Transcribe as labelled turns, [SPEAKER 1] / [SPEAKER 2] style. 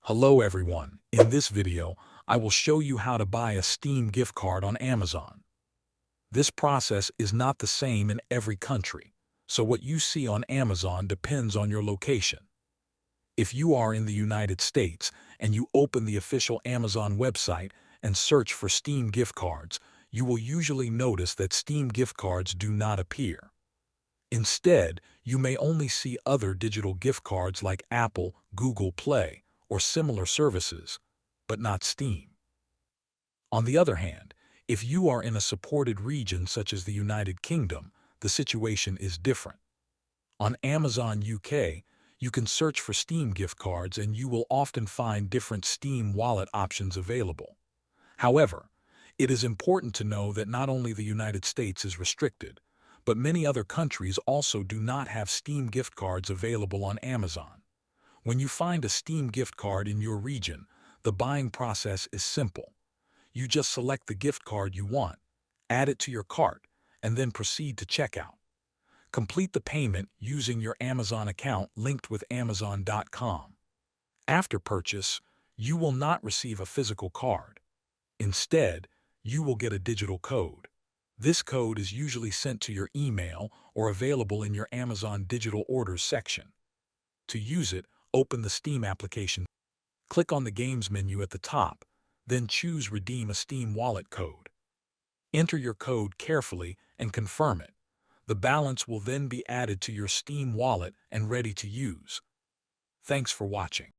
[SPEAKER 1] Hello everyone. In this video, I will show you how to buy a Steam gift card on Amazon. This process is not the same in every country, so what you see on Amazon depends on your location. If you are in the United States and you open the official Amazon website and search for Steam gift cards, you will usually notice that Steam gift cards do not appear. Instead, you may only see other digital gift cards like Apple, Google Play, or similar services, but not Steam. On the other hand, if you are in a supported region such as the United Kingdom, the situation is different. On Amazon UK, you can search for Steam gift cards and you will often find different Steam wallet options available. However, it is important to know that not only the United States is restricted, but many other countries also do not have Steam gift cards available on Amazon. When you find a Steam gift card in your region, the buying process is simple. You just select the gift card you want, add it to your cart, and then proceed to checkout. Complete the payment using your Amazon account linked with Amazon.com. After purchase, you will not receive a physical card. Instead, you will get a digital code. This code is usually sent to your email or available in your Amazon Digital Orders section. To use it, open the Steam application. Click on the Games menu at the top, then choose Redeem a Steam Wallet code. Enter your code carefully and confirm it. The balance will then be added to your Steam wallet and ready to use. Thanks for watching.